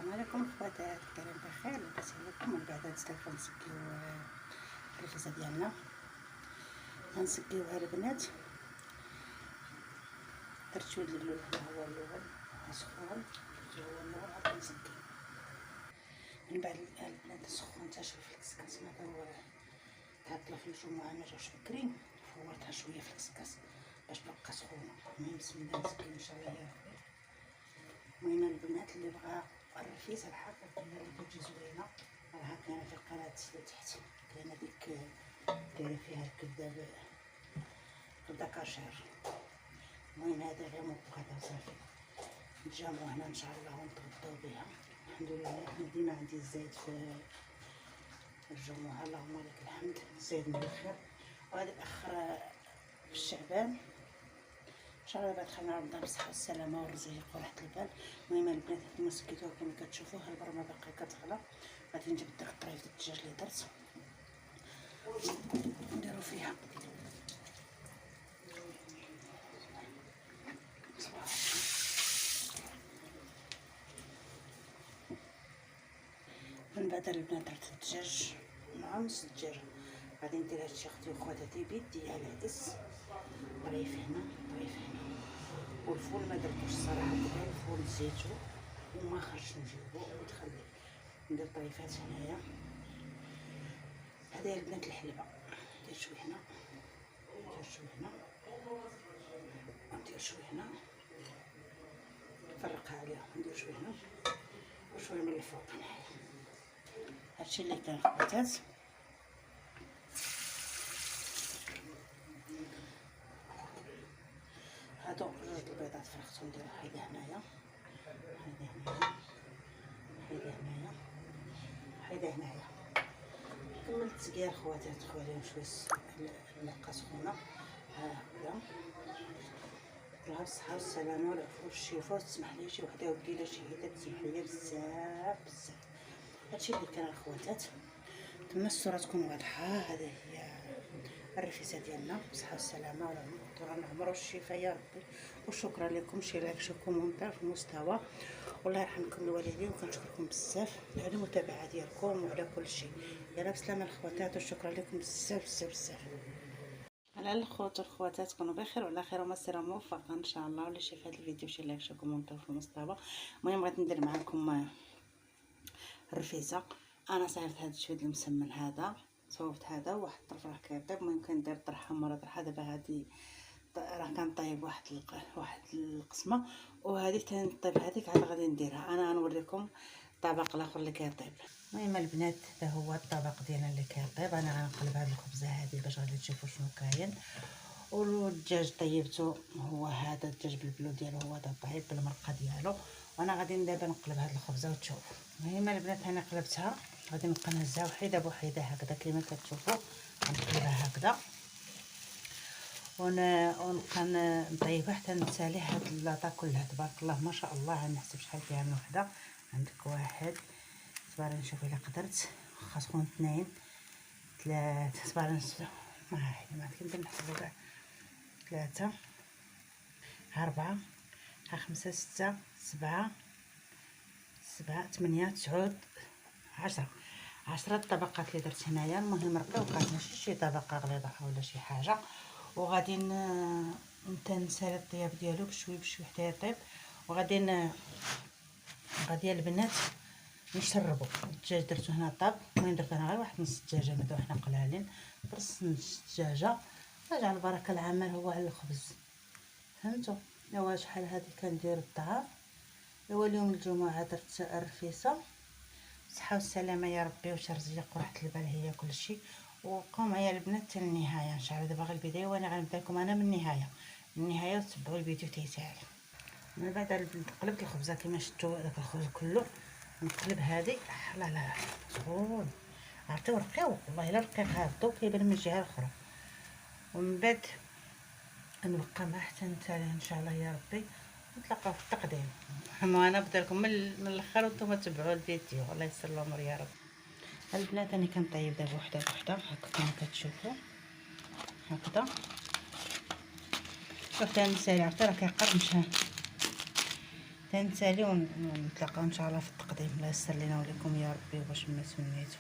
السلام عليكم الخواتات، كريم بخير لاباس عليكم. من بعد هاد غنسقيو الرفيسه ديالنا، غنسقيوها البنات. درت شويه ديال اللون، هو اللون سخون، هو اللون غنسقي. من بعد البنات سخون حتى شويه في الكسكاس، هذا هو تعطله في الجمعه ما جاوش بكري، فورتها شويه في الكسكاس باش تبقى سخونه. المهم بسم الله نسقيو ان شاء الله يا ربي. المهم البنات اللي بغا الرفيسه الحقيقيه اللي كتجي زوينه راها كاينه في القناه تحت، كاينه ديك دايره فيها الكبده كاشير. المهم هذا غير مبقى صافي نتجمعوا هنا ان شاء الله ونتغداو بها. الحمد لله ديما عندي الزيت في الجمعه، اللهم لك الحمد. الزيت مبخر، وهذا اخر في الشعبان ان شاء الله. بعد دخلنا رمضان بالصحه والسلامه والرزق وراحه البال. المهم البنات كما سكيتوها كما كتشوفوا، البرمه باقي كتغلى. غادي نجيب داك الطريف ديال الدجاج اللي درت نديرو فيها. من بعد البنات درت الدجاج مع نص الدجاجه. غادي ندير هادشي اختي وخواتاتي بيدي على العدس، طريف هنا طريف هنا. والفول ما درتوش الصراحه، غير الفول زيتو وما خرجش نجيبو وتخلي ندير طريفات هنايا. هذه البنات الحلبه، ندير شويه هنا ندير شويه هنا ندير شويه هنا، نفرقها عليها، ندير شويه هنا وشويه من الفوق هنايا. هادشي اللي كان خواتات. هادو جوج البيضات فرختهم، نديرو حيدة هنايا حيدة هنايا حيدة هنايا حيدة هنايا. كملت التسقيه خواتات، خواليهم شويه الماء سخونه هكذا. الله بالصحه والسلامه والعفو والشفا. وتسمح لي شي وحده وكيله شهيده، تسمح لي بزاف بزاف. هادشي اللي كان الخواتات. تما الصوره تكون واضحه. هذه هي الرفيسه ديالنا بالصحه والسلامه والعمر والشفا يا ربي. وشكرا لكم، شي لايك شي كومونتير في المستوى. والله يرحمكم الوالدين، وكنشكركم بزاف على المتابعه ديالكم وعلى كل شيء. يلا بسلامه الخواتات، وشكرا لكم بزاف بزاف بزاف. على الخوت والخواتات، تكونوا بخير وعلى خير ومسيره موفقه ان شاء الله. واللي شاف هذا الفيديو شي لايك شي كومونتير في المستوى. المهم بغيت ندير معكم الرفيسه. انا صايبت هذا الشويه المسمن هذا، صوبت هذا واحد الطرف راه كيطيب. المهم كندير طرح حمر طرح. دابا هذه راه كنطيب واحد القسمه، وهذه تنطيب هذيك عاد غادي نديرها. انا غنوريكم الطبق الاخر اللي كيطيب. المهم البنات هذا هو الطبق ديالنا اللي كيطيب. انا غنقلب هذه الخبزه هذه باش غادي تشوفوا شنو كاين. والدجاج طيبته هو هذا الدجاج بالبلو ديالو، هو هذا طيب بالمرقه ديالو. وانا غادي دابا نقلب هذه الخبزه وتشوفوا. المهم البنات انا قلبتها، غادي نبقى نهزها وحيده بوحيده هكذا كما كتشوفوا. غنقلبها هكذا ونبقى نطيبها حتى نسالي هاد اللاطه كلها. تبارك الله ما شاء الله. غنحسب شحال فيها من وحده. عندك واحد، صبر نشوف الا قدرت، واخا تكون اثنين ثلاثه، صبر نشوف ما كندير نحسبو كاع. ثلاثه، أربعة، خمسة، ستة، سبعة، ثمانية، تسعود، 10 الطبقات اللي درت هنايا. المهم رقيقات ماشي شي طبقه غليظه ولا شي حاجه. وغادي نسالي الطياب ديالو بشوي بشوي حتى يطيب. وغادي غادي البنات نشربو. الدجاج درتو هنا طاب. المهم درت انا غير واحد نص دجاجه، مادو حنا قلالين، برص نص دجاجه. رجع البركه العمل هو على الخبز، فهمتوا؟ ايوا شحال هذه كندير الطعام. ايوا اليوم الجمعه درت الرفيسه. صحه والسلامه يا ربي، وترزيق وراحه البال هي كل شيء. وبقاو معايا البنات حتى النهايه ان شاء الله. دابا غير البدايه، وانا غنبدا لكم انا من النهايه وتتبعوا الفيديو تيساهل. من بعد قلبت الخبزه كما شفتوا داك الخبز كله. نقلب هذه. لا سخون، عرفتوا رقيق والله الا رقيق. هذا كيبان من الجهه الاخرى. ومن بعد نبقى معاه حتى نتالي ان شاء الله يا ربي. نتلاقاو في التقديم. انا نبدا لكم من الاخر وانتم تبعوا الفيديو. الله يسر الامور يا رب. البنات انا كنطيب دابا وحده بوحده هكا كما كتشوفوا هكذا. شوف ثاني سريع، حتى راه كيقرمش. تنسالي ونتلاقاو ان شاء الله في التقديم. الله يسر لينا ولكم يا ربي، واش ما سميتو.